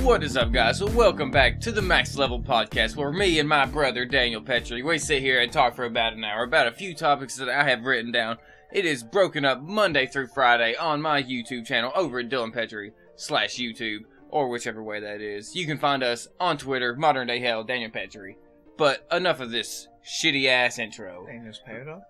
What is up, guys? So welcome back to the Max Level Podcast, where me and my brother Daniel Petry, we sit here and talk for about an hour about a few topics that I have written down. It is broken up Monday through Friday on my YouTube channel over at Dylan Petry /YouTube, or whichever way that is. You can find us on Twitter, Modern Day Hell, Daniel Petry. But enough of this shitty ass intro. Daniel's Paradox?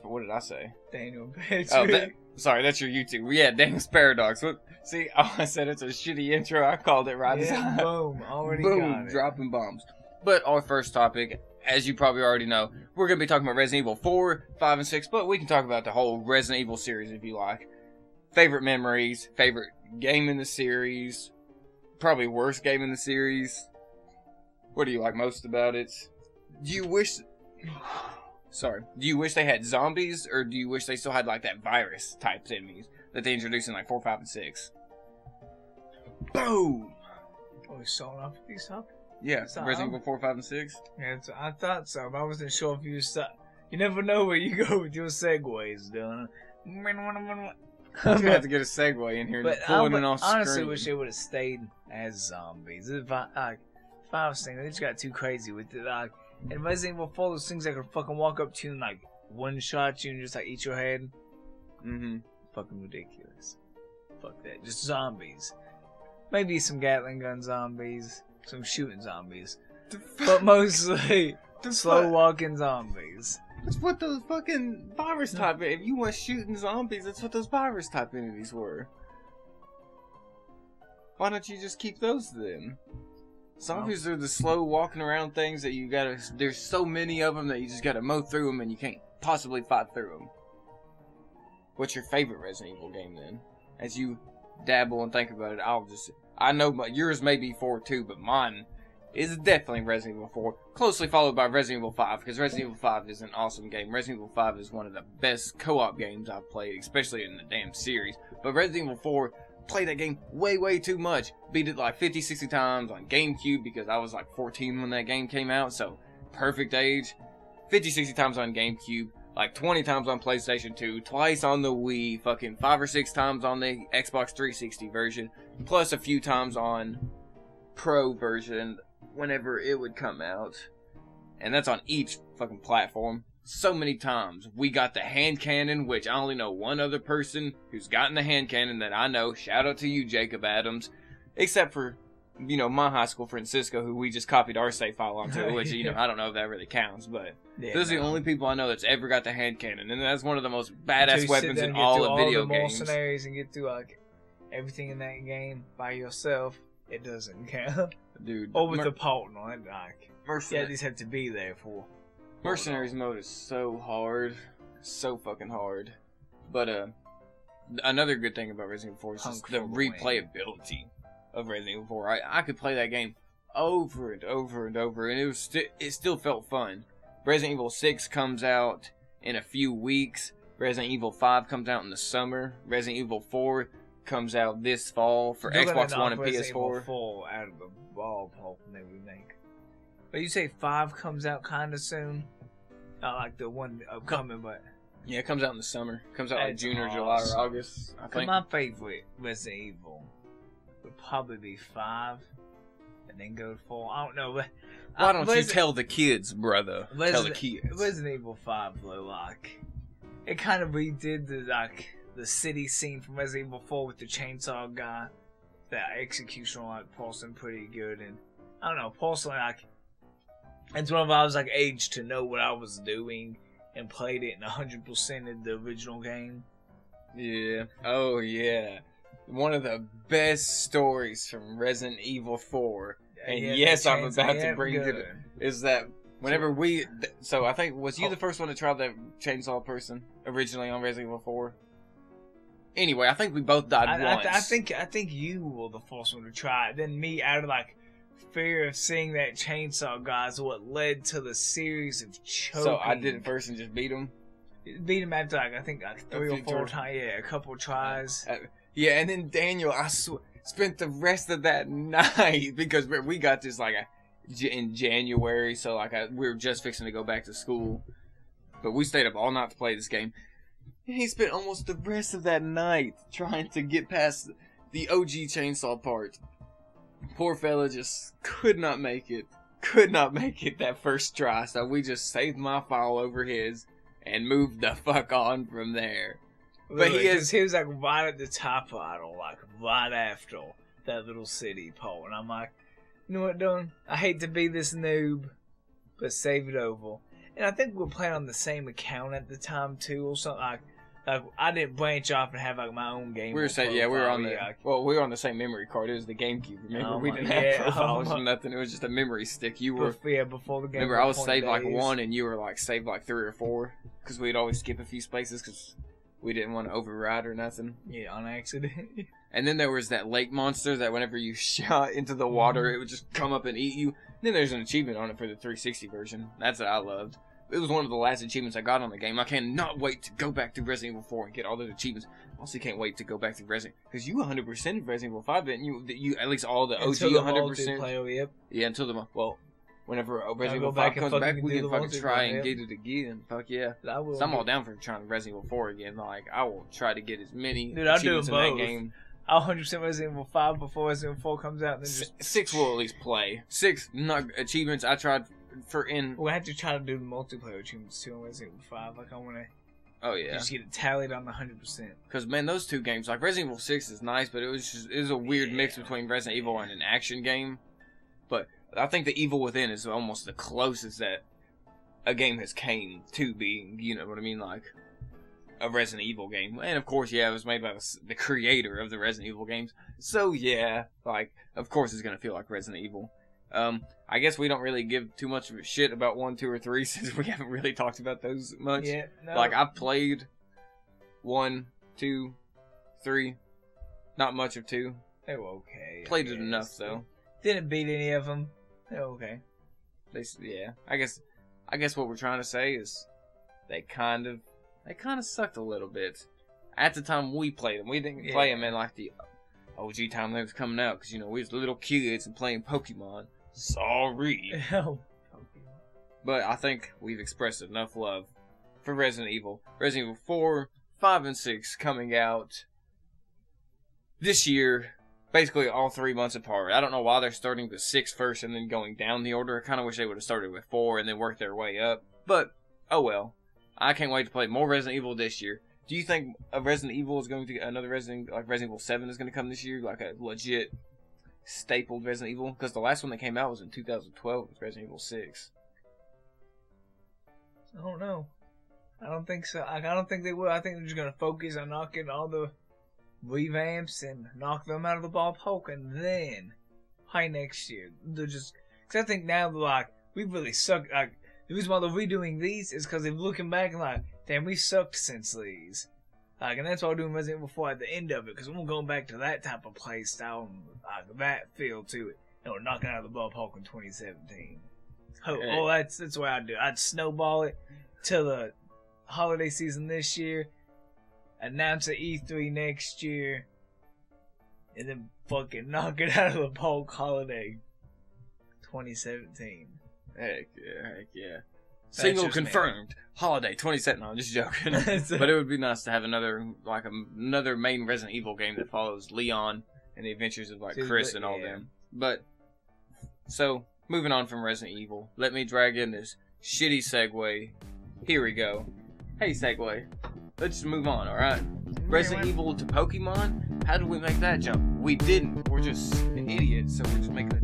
What did I say? Daniel Petry. Oh, sorry, that's your YouTube. Yeah, Daniel's Paradox. See, I said it's a shitty intro. I called it right. Yeah, boom. Already boom, got it. Dropping bombs. But our first topic, as you probably already know, we're going to be talking about Resident Evil 4, 5, and 6, but we can talk about the whole Resident Evil series if you like. Favorite memories, favorite game in the series, probably worst game in the series. What do you like most about it? Do you wish they had zombies, or do you wish they still had like that virus type enemies that they introduced in like 4, 5, and 6? Boom! Oh, we starting off with these up? Yeah, Resident Evil 4, 5, and 6? Yeah, I thought so, but I wasn't sure if you You never know where you go with your segues, Dylan. I'm gonna have to get a segue in here, But pulling it I off screen. honestly wish they would have stayed as zombies. If I was thinking, they just got too crazy with it. Like, in Resident Evil 4, those things that could fucking walk up to you and like one-shot you and just like eat your head. Mm-hmm. Fucking ridiculous. Fuck that. Just zombies. Maybe some Gatling gun zombies. Some shooting zombies. But mostly slow walking zombies. That's what those fucking virus type. If you want shooting zombies, that's what those virus type entities were. Why don't you just keep those then? Zombies are the slow walking around things that you gotta. There's so many of them that you just gotta mow through them and you can't possibly fight through them. What's your favorite Resident Evil game then? As you dabble and think about it, I know yours may be 4 too, but mine is definitely Resident Evil 4, closely followed by Resident Evil 5, because Resident Evil 5 is an awesome game. Resident Evil 5 is one of the best co-op games I've played, especially in the damn series. But Resident Evil 4, played that game way too much. Beat it like 50, 60 times on GameCube, because I was like 14 when that game came out, so perfect age. 50, 60 times on GameCube, like 20 times on PlayStation 2, twice on the Wii, fucking 5 or 6 times on the Xbox 360 version, plus a few times on Pro version whenever it would come out. And that's on each fucking platform. So many times. We got the hand cannon, which I only know one other person who's gotten the hand cannon that I know. Shout out to you, Jacob Adams. Except for, my high school friend Cisco, who we just copied our save file onto, which, I don't know if that really counts, but those are the only people I know that's ever got the hand cannon, and that's one of the most badass weapons in all of video games. Mercenaries and get through, like, everything in that game by yourself, it doesn't count. Dude. Or with the partner, like, Mercenaries. Yeah, these have to be there for. Mercenaries mode is so hard. So fucking hard. But, another good thing about Resident Evil 4 is just the replayability of Resident Evil 4. I could play that game over and over and over, and it still felt fun. Resident Evil 6 comes out in a few weeks. Resident Evil 5 comes out in the summer. Resident Evil 4 comes out this fall for Xbox One and PS4. Resident Evil 4 out of the ballpark when they remake. But you say 5 comes out kind of soon? Not like the one upcoming, but... Yeah, it comes out in the summer. It comes out like June or July or August, I think. My favorite Resident Evil would probably be 5, and then go to 4. I don't know, but... Why don't you tell the kids, brother? Tell the kids. Resident Evil 5, though, like... It kind of redid the city scene from Resident Evil 4 with the chainsaw guy. That execution like Paulson pretty good, and... I don't know, Paulson, like... It's one of I was like age to know what I was doing and played it in 100% of the original game. Yeah. Oh yeah. One of the best stories from Resident Evil 4. And yes, I'm about to bring it. Is that whenever so I think was you the first one to try that chainsaw person originally on Resident Evil 4? Anyway, I think we both died once. I think you were the first one to try it. Then me out of like fear of seeing that chainsaw guy is what led to the series of choking. So I did it first and just beat him? Beat him after I think 3 or 4 times. Yeah, a couple tries. Yeah, and then Daniel, spent the rest of that night, because we got this like in January, so like we were just fixing to go back to school. But we stayed up all night to play this game. And he spent almost the rest of that night trying to get past the OG chainsaw part. Poor fella just could not make it. Could not make it that first try, so we just saved my file over his and moved the fuck on from there. But he was like right at the top idle, like right after that little city pole, and I'm like, you know what, Don? I hate to be this noob, but save it over. And I think we were playing on the same account at the time too, or something like I didn't branch off and have like my own game. We were on the same memory card. It was the GameCube. Remember, we didn't have profiles or nothing. It was just a memory stick. You were before the game. Remember, I was saved like 1, and you were like saved like 3 or 4, because we'd always skip a few spaces because we didn't want to override or nothing. Yeah, on accident. And then there was that lake monster that whenever you shot into the water, it would just come up and eat you. And then there's an achievement on it for the 360 version. That's what I loved. It was one of the last achievements I got on the game. I cannot wait to go back to Resident Evil 4 and get all those achievements. I also can't wait to go back to Resident... Because you 100% of Resident Evil 5, didn't you? You at least all the OG 100%. Yep. Yeah, until the... Well, whenever Resident Evil 5 comes back, we can fucking try and get it again. Fuck yeah. So I'm all down for trying Resident Evil 4 again. Like, I will try to get as many achievements in that game. I'll 100% Resident Evil 5 before Resident Evil 4 comes out. And then just 6 will at least play. 6 not achievements I tried... We'll have to try to do the multiplayer achievements too on Resident Evil 5. Like, I want to just get it tallied on the 100%. Because, man, those 2 games, like, Resident Evil 6 is nice, but it was a weird mix between Resident Evil and an action game. But I think The Evil Within is almost the closest that a game has came to being, you know what I mean, like, a Resident Evil game. And, of course, yeah, it was made by the creator of the Resident Evil games. So, yeah, like, of course it's going to feel like Resident Evil. I guess we don't really give too much of a shit about 1, 2, or 3 since we haven't really talked about those much. Yeah, no. Like, I've played 1, 2, 3, not much of 2. They were okay. Played it enough, though. Didn't beat any of them. They were okay. I guess what we're trying to say is they kind of sucked a little bit. At the time we played them, we didn't play them in, like, the OG time they was coming out, because, you know, we was little kids and playing Pokemon. Sorry. But I think we've expressed enough love for Resident Evil. Resident Evil 4, 5, and 6 coming out this year, basically all 3 months apart. I don't know why they're starting with 6 first and then going down the order. I kind of wish they would have started with 4 and then worked their way up. But, oh well. I can't wait to play more Resident Evil this year. Do you think Resident Evil is going to get another Resident Evil 7 is going to come this year? Like a legit stapled Resident Evil? Because the last one that came out was in 2012 with Resident Evil 6. I don't know. I don't think so. I don't think they will. I think they're just going to focus on knocking all the revamps and knock them out of the ballpark, and then high next year. They're just... Because I think now they're like, we really suck. Like, the reason why they're redoing these is because they're looking back and like, damn, we sucked since these. Like, and that's why we're doing Resident Evil 4 at the end of it, because we're going back to that type of play style and like, that feel to it. And we're knocking out of the ballpark in 2017. Oh, that's the way I'd do it. I'd snowball it till the holiday season this year, announce an E3 next year, and then fucking knock it out of the ballpark holiday 2017. Heck yeah. Single confirmed. Holiday 27. No, I'm just joking. But it would be nice to have another main Resident Evil game that follows Leon and the adventures of like Chris and all them. But so moving on from Resident Evil, let me drag in this shitty segue. Here we go. Hey segue. Let's just move on, alright? Resident Evil to Pokemon? How did we make that jump? We didn't. We're just an idiot, so we're just making a